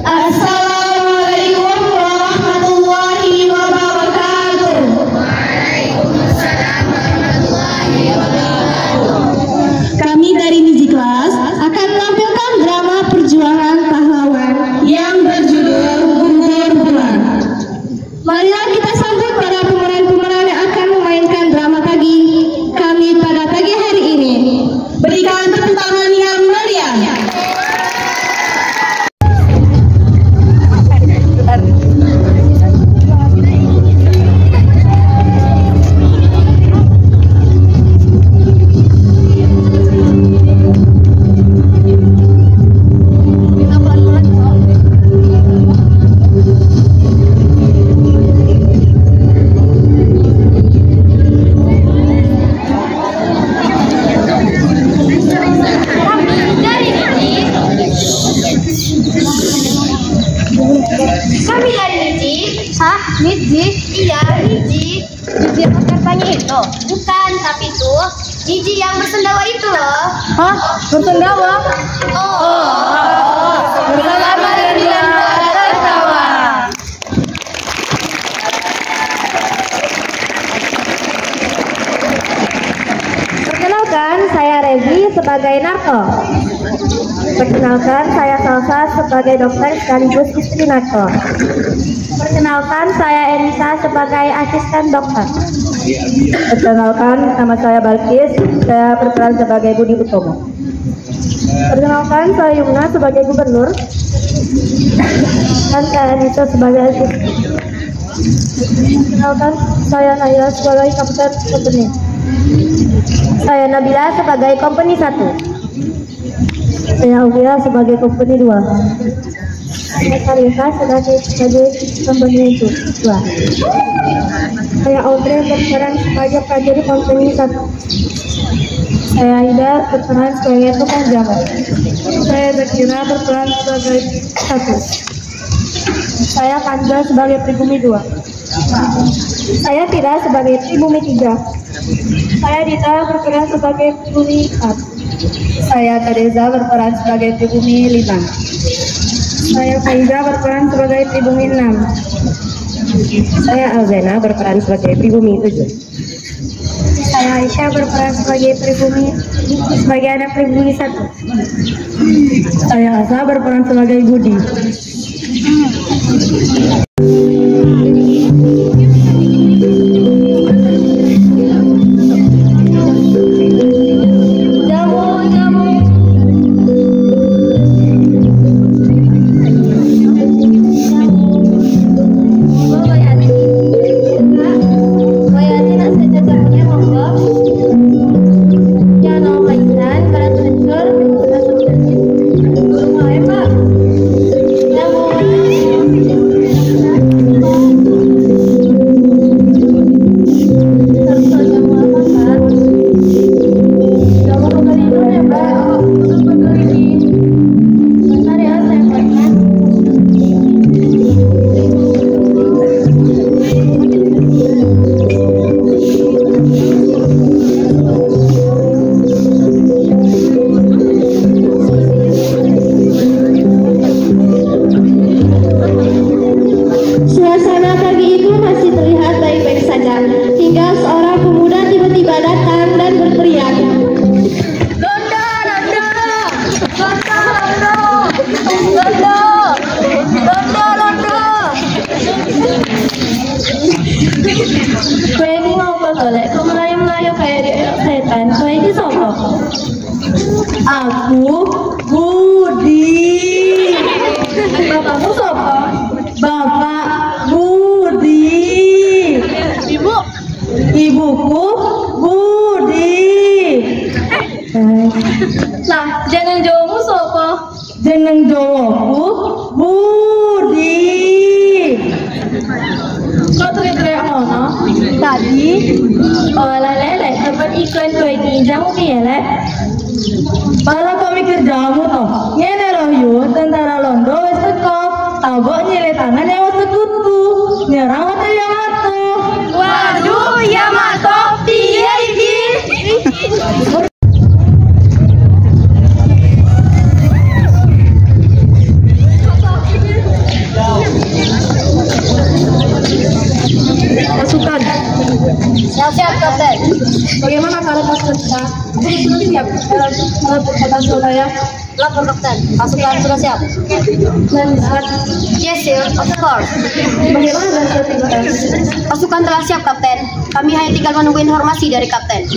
Assalamualaikum warahmatullahi wabarakatuh. Waalaikumsalam warahmatullahi wabarakatuh. Kami dari Miji Kelas akan menampilkan drama perjuangan pahlawan yang berjudul Gugur Bulan. Marilah kita sambut para pemeran-pemeran yang akan memainkan drama kami pada pagi hari ini. Berikan tepuk tangan yang meriah. Kami dari Niji. Hah? Niji? Iya, Niji. Niji apa katanya itu? Bukan, tapi itu Niji yang bersendawa itu loh. Hah? Bersendawa? Oh. Bersama dengan tertawa. Perkenalkan, saya Rezi sebagai narko. Perkenalkan, saya Salsa sebagai dokter sekaligus istri narko. Perkenalkan, saya Enisa sebagai asisten dokter. Perkenalkan, nama saya Balkis, saya berperan sebagai Budi Utomo. Perkenalkan, saya Yumna sebagai gubernur. Dan saya Anissa sebagai asisten. Perkenalkan, saya Naya sebagai kapten company. Saya Nabila sebagai company 1. Saya Aulia sebagai company 2. Saya Karika sebagai company 2. Saya Audrey berperan sebagai prajurit company 1. Saya Aida berperan sebagai tukang jalan. Saya Zakira berperan sebagai 1. Saya Kanza sebagai pribumi 2. Saya Tira sebagai pribumi 3. Saya Dita berperan sebagai pribumi 4. Saya Teresa berperan sebagai pribumi 5. Saya Faiza berperan sebagai pribumi 6. Saya Alzena berperan sebagai pribumi 7. Saya Aisyah berperan sebagai anak pribumi 1. Saya Asa berperan sebagai Budi. Aku Budi. Bapakmu siapa? Bapak Budi. Ibuku Budi. Lah, jeneng Jawamu siapa? Jeneng Jawaku Budi. Kok teriak-teriak ngono? Tadi olah lele tempat iklan kue ginjang mungkin ya lek. Malah kau mikir jamu toh. Ngene loh yu, tentara Londo wis teko. Tabok nyile tangan lewat sekutu. Nyerang hotel Yamato. Waduh, Yamato, piye iki? saya. Lapor kapten, pasukan sudah siap. Yes sir, of course. Bagaimana dengan strategi? Pasukan telah siap kapten. Kami hanya tinggal menunggu informasi dari kapten.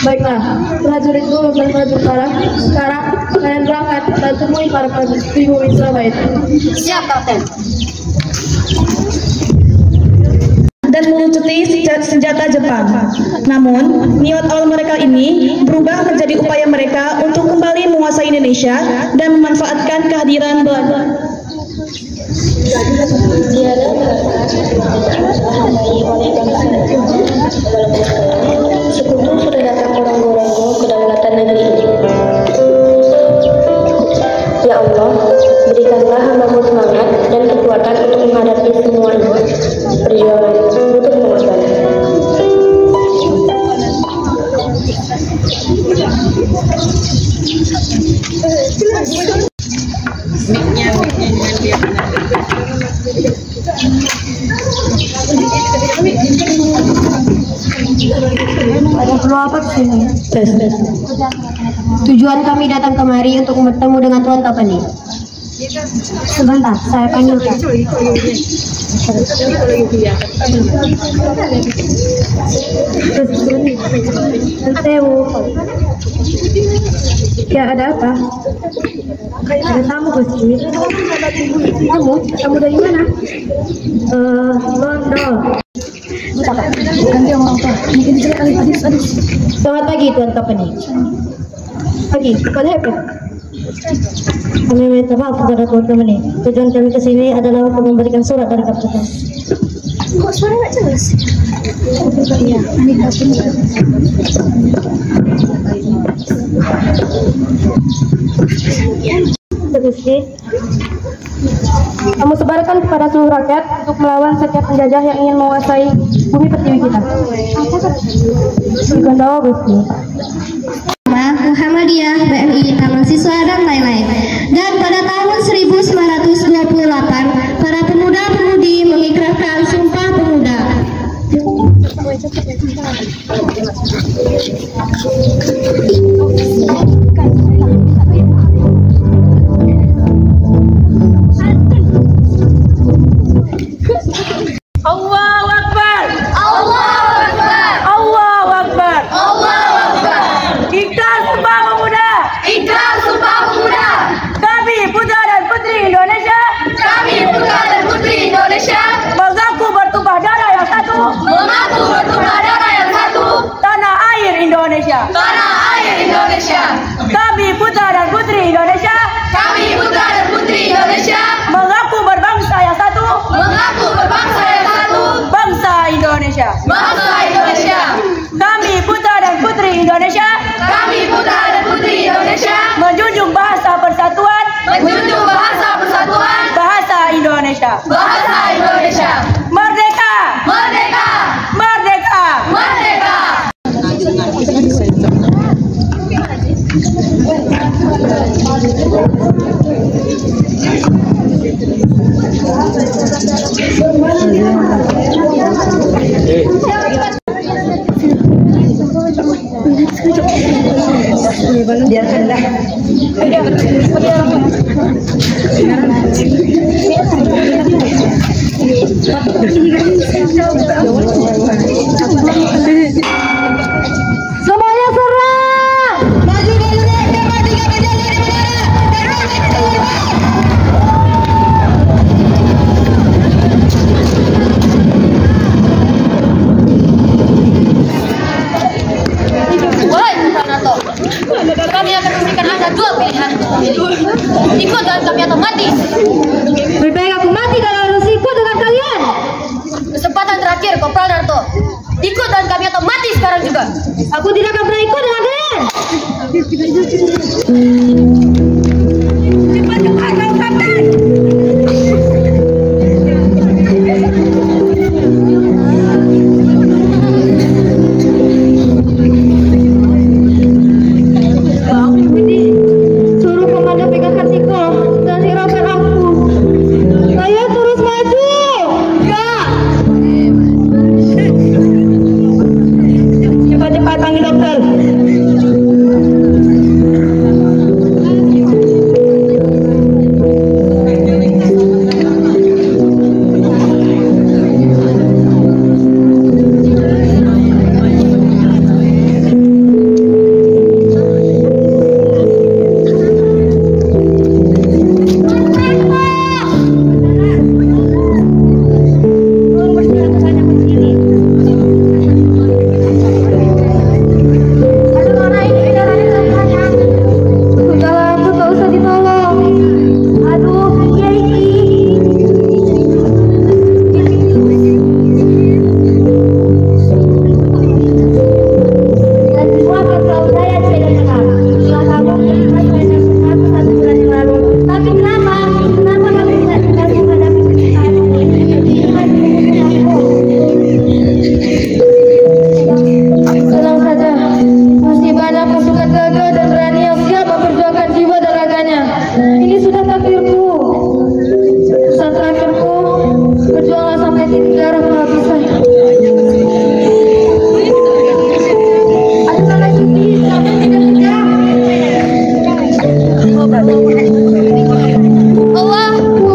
Baiklah, prajurit dulu dan prajurit sekarang kalian berangkat dan temui para prajurit pribumi Surabaya. Siap kapten. Dan melucuti senjata Jepang. Namun, niat awal mereka ini berubah menjadi upaya mereka untuk kembali menguasai Indonesia dan memanfaatkan kehadiran Belanda. Sekutu sudah datang orang-orangmu ke kedaulatan negeri ini. Ya Allah, berikanlah hamba-Mu semangat dan kekuatan untuk menghadapi semua ini. Perjuangan butuh pengorbanan. Ada perlu apa kesini? Tujuan kami datang kemari untuk bertemu dengan Tuan Tapani. Sebentar, saya panggilkan. Ya, ada apa? Ada tamu, Gusti. Kamu dari mana? London. Selamat pagi Tuan Tapani. Pagi, what happened? Kami minta maaf kepada teman-teman ini. Tujuan kami ke sini adalah untuk memberikan surat dari kapten. Kok suara nggak jelas? Iya, Gusti, kamu sebarkan kepada seluruh rakyat untuk melawan setiap penjajah yang ingin menguasai bumi pertiwi kita. Digandawa, Gusti. Muhammadiyah, BMI, Taman Siswa, dan lain-lain. Dan pada tahun 1928, para pemuda-pemudi mengikrarkan Sumpah Pemuda. Allahu Akbar. Allahu Akbar. Allahu Akbar. Allahu Akbar. Ikrar Sumpah Pemuda. Ikrar Sumpah Pemuda. Kami putra dan putri Indonesia. Kami putra dan putri Indonesia. Mengaku bertumpah darah yang satu. Mengaku bertumpah darah yang satu. Tanah air Indonesia. Tanah air Indonesia. Kami putra dan putri Indonesia. Kami putra dan putri Indonesia. Mengaku berbangsa yang satu. Mengaku berbangsa yang satu. Bangsa Indonesia. Bangsa Indonesia. Kami putra dan putri Indonesia. Kami putra dan putri Indonesia. Menjunjung bahasa persatuan. Menjunjung bahasa persatuan. Bahasa Indonesia. Bahasa Indonesia. Merdeka. Merdeka. Merdeka. Merdeka. Biarkanlah. Semuanya serang! Maju dari mereka, maju dari Wahai Susanato, kami akan memberikan Anda dua pilihan. Ikut dan kami atau mati. Lebih baik aku mati dan harus ikut dengan kalian. Kesempatan terakhir, Kopral Narto. Ikut dan kami atau mati sekarang juga. Aku tidak akan pernah ikut dengan kalian. Suruh komandan pegangkan sikul dan hiraukan aku. Ayo terus maju. Ya. Cepat-cepat panggil dokter. Allahu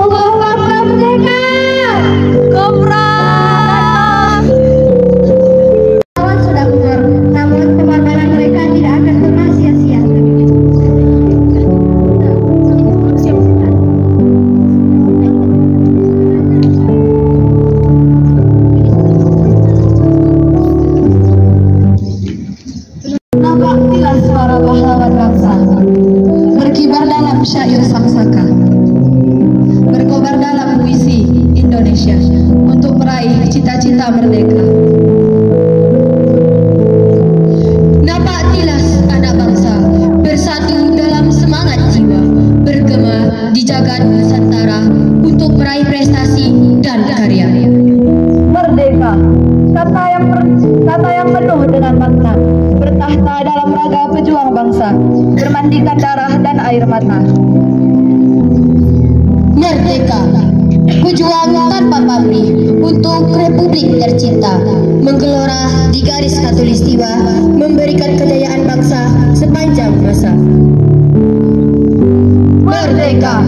Akbar merdeka. Lawan sudah gugur, namun pengorbanan mereka tidak akan pernah sia-sia. Nampaklah suara pahlawan bangsa berkibar dalam syair sangsaka, berkobar dalam puisi Indonesia untuk meraih cita-cita merdeka. Nampak tilas anak bangsa bersatu dalam semangat jiwa, bergema di jagat Nusantara untuk meraih prestasi dan karya. Merdeka, kata yang penuh dengan makna, bertahta dalam raga pejuang bangsa, bermandikan darah dan air mata. Merdeka, berjuang tanpa pamrih untuk Republik tercinta, menggelora di garis khatulistiwa, memberikan kejayaan bangsa sepanjang masa. Merdeka,